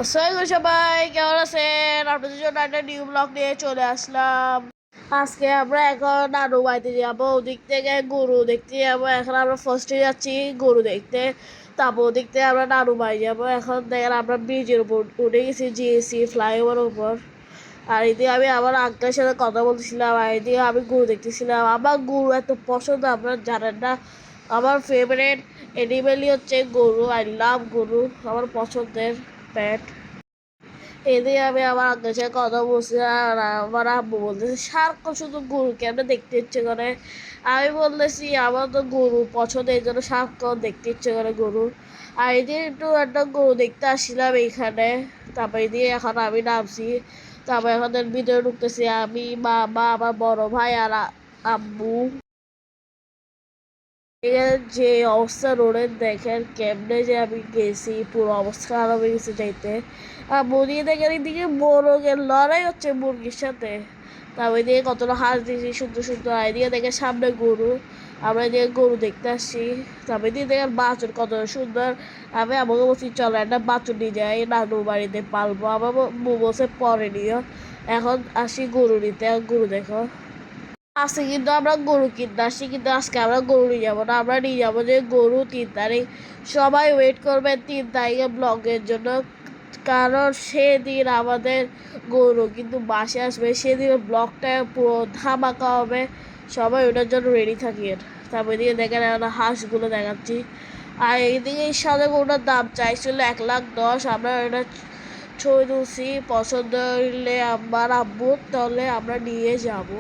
আসসালামু সবাই কেমন আছেন? আপনাদের জন্য একটা নিউ ব্লগ নিয়ে চলে আসলাম। আজকে আমরা এখন নানু বাড়িতে যাবো, ওদিক থেকে গরু দেখতে যাবো। এখন আমরা ফার্স্টে যাচ্ছি গরু দেখতে, তারপর ওদিক থেকে আমরা নানু বাড়ি যাবো। এখন দেখেন আমরা ব্রিজের উপর উঠে গেছি, জিএসি ফ্লাইওভারের উপর। আর এদিকে আমি আমার আঙ্কেলের সাথে কথা বলতেছিলাম, আর এদিকে আমি গরু দেখতেছিলাম। আমার গরু এত পছন্দ আপনারা জানেন না। আমার ফেভারিট অ্যানিমেলই হচ্ছে গরু। আই লাভ গরু, আমার পছন্দের প্যাট। এদিকে আমি আমার আঙ্কেলের সাথে কথা বলছি, আর আমার আব্বু বলতেছে সারাক্ষণ শুধু গরু কেমন দেখতে ইচ্ছে করে। আমি বলতেছি আমার তো গরু পছন্দ, এই জন্য সারাক্ষণ দেখতে ইচ্ছে করে গরু। আর এদিকে একটু একটা গরু দেখতে আসছিলাম এইখানে। তারপর এদিকে এখন আমি নামছি, তারপর এখন ভিতরে ঢুকতেছি আমি, মা, আমার বড় ভাই আর আব্বু। এখানে যে অবস্থা রোডের দেখেন, কেমনে যে আমি গেছি, পুরো অবস্থা খারাপ হয়ে গেছে যাইতে। আর মুরগি দেখেন এদিকে মোরগের লড়াই হচ্ছে মুরগির সাথে। তারপর এদিকে কতটা হাঁস দিয়েছি সুন্দর সুন্দর। এদিকে দেখে সামনে গরু, আমরা এদিকে গরু দেখতে আসছি। তারপর এদিকে দেখেন বাছুর কত সুন্দর। আমি আমাকে বলছি চলো একটা বাছুর নিয়ে যাই, নানু বাড়িতে পালবো। আমার বউ বলছে পরে নিও, এখন আসি গরু নিতে। গরু দেখো আজকে কিন্তু আমরা গরু কিনতে আসছি, কিন্তু আজকে আমরা গরু নিয়ে যাবো না, আমরা নিয়ে যাবো যে গরু 3 তারিখ। সবাই ওয়েট করবেন 3 তারিখে ব্লগের জন্য, কারণ সেদিন আমাদের গরু কিন্তু বাসে আসবে। সেদিন ব্লগটা পুরো ধামাকা হবে, সবাই ওটার জন্য রেডি থাকিয়েন। তারপর এদিকে দেখেন আমরা হাঁসগুলো দেখাচ্ছি। আর এইদিকে এই সাদা গরুটার দাম চাইছিল 1,10,000। আমরা এটা ছবি তুলছি, পছন্দ হইলে আমার আব্বুর, তাহলে আমরা নিয়ে যাবো।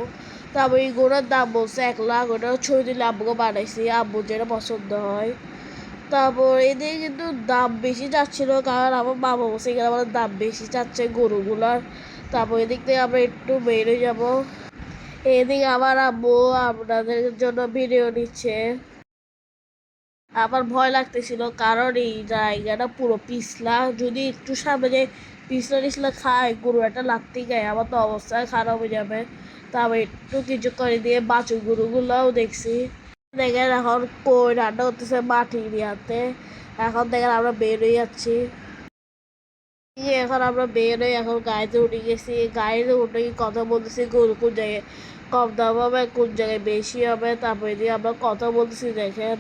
তারপর এই গরুর দাম বলছে 1,00,000, ওটা ছবি তুলে আব্বুকে বানাইছি, আব্বুর যেটা পছন্দ হয়। তারপর এদিকে কিন্তু দাম বেশি যাচ্ছিল, কারণ আমার মামা বলছে এখানে আমাদের দাম বেশি চাচ্ছে গরুগুলার। তারপর এদিক থেকে আমরা একটু বেরিয়ে যাব। এদিকে আমার আব্বু আপনাদের জন্য ভিডিও নিচ্ছে। আমার ভয় লাগতেছিল, কারণ এই জায়গাটা পুরো পিছলা, যদি একটু সামনে যে পিছলা টিছলা খায় গরু একটা লাগতেই গায়ে, আমার তো অবস্থা খারাপ হয়ে যাবে। তারপর একটু কিছু করে দিয়ে বাছুর গরুগুলোও দেখছি। দেখেন এখন কই রান্না করতেছে মাটির ইয়াতে। এখন দেখেন আমরা বের হয়ে যাচ্ছি। এখন আমরা বের হয়ে এখন গাড়িতে উঠে গেছি। গাড়িতে উঠে কথা বলতেছি গরু কোন জায়গায় কম দাম হবে, কোন জায়গায় বেশি হবে। তারপর এদিকে আমরা কথা বলতেছি দেখেন।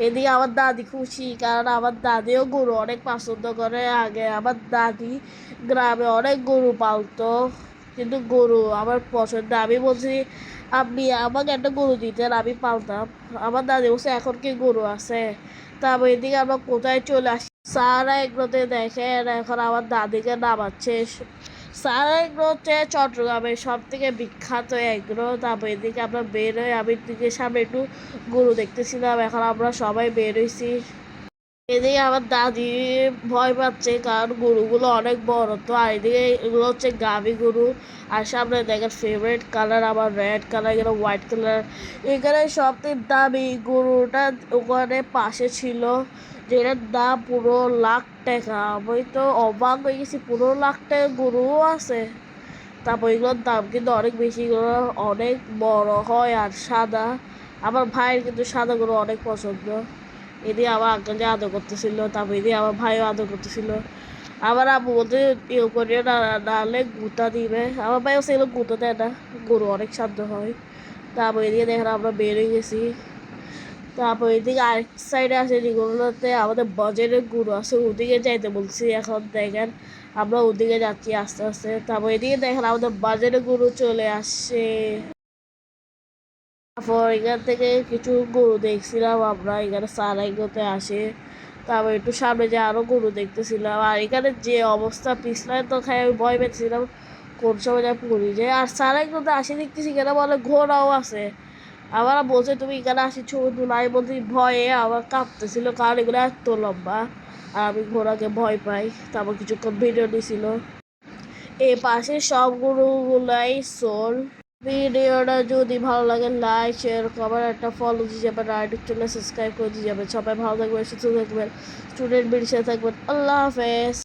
এদিকে আমার দাদি খুশি, কারণ আমার দাদিও গরু অনেক পছন্দ করে। আগে আমার দাদি গ্রামে অনেক গরু পালতো, কিন্তু গরু আমার পছন্দ। আমি বলছি আপনি আমাকে একটা গরু দিতেন, আমি পালতাম। আমার দাদি বলছে এখন কি গরু আছে। তারপর এদিকে আমরা কোথায় চলে আসি, সারা এগুলোতে দেখেন এখন আমার দাদিকে নামাচ্ছে। সারা এগুলো হচ্ছে চট্টগ্রামের সব থেকে বিখ্যাত এগুলো। তারপর এদিকে আমরা বের হয়ে, আমি দিকে সামনে একটু গরু দেখতেছিলাম। এখন আমরা সবাই বের হয়েছি। এদিকে আমার দাদি ভয় পাচ্ছে, কারণ গরুগুলো অনেক বড় তো। আর এদিকে এগুলো হচ্ছে গাভী গরু। আর সামনে দেখেন ফেভারিট কালার আমার রেড কালার, এখানে হোয়াইট কালার। এখানে সবথেকে দামি গরুটা ওখানে পাশে ছিল, যেটার দাম 15,00,000 টাকা। আমি তো অবাক হয়ে গেছি, 15,00,000 টাকা গরুও আছে। তারপর এগুলোর দাম কিন্তু অনেক বেশি, এগুলো অনেক বড় হয় আর সাদা। আমার ভাইয়ের কিন্তু সাদা গরু অনেক পছন্দ। এদিকে আমার আঙ্কেল যে আদর করতেছিল, তারপর এদিকে আমার ভাইও আদর করতেছিল। আমার আব্বু বলতে ইয়ে করিও না, নাহলে গুঁতা দিবে। আমার ভাইও সেগুলো গুঁতো দেয় না, গরু অনেক শান্ত হয়। তারপর এদিকে দেখেন আমরা বেরিয়ে গেছি। তারপর এদিকে আরেক সাইডে আছে যেগুলোতে আমাদের বাজারের গরু আছে, ওদিকে যাইতে বলছি। এখন দেখেন আমরা ওদিকে যাচ্ছি আস্তে আস্তে। তারপর এদিকে দেখেন আমাদের বাজারে গরু চলে আসছে। তারপর এখান থেকে কিছু গরু দেখছিলাম আমরা, এখানে সারাইগুলোতে আসে। তারপর একটু সামনে যে আরো গরু দেখতেছিলাম। আর এখানে যে অবস্থা পিছলায় তো খাই আমি ভয় পেয়েছিলাম কোন সময় যা পড়ি যায়। আর সারাইগুলোতে আসে দেখতেছি কেন বলে ঘোড়াও আছে। আবার বলছে তুমি এখানে আসি ছবি তুলো, আমি বলছি ভয়ে আমার কাঁপতেছিল, কারণ এগুলো এত লম্বা আর আমি ঘোড়াকে ভয় পাই। তারপর কিছুক্ষণ ভিডিও নিছিল। এ পাশে সব গরুগুলাই সোল। ভিডিওটা যদি ভালো লাগে লাইক শেয়ার কমেন্ট একটা ফলো দিয়ে যাবেন, আর ইউটিউব চ্যানেল সাবস্ক্রাইব করে দিয়ে যাবেন। সবাই ভালো থাকবেন, সুস্থ থাকবেন, স্টুডেন্ট বেরিয়ে থাকবেন। আল্লাহ হাফেজ।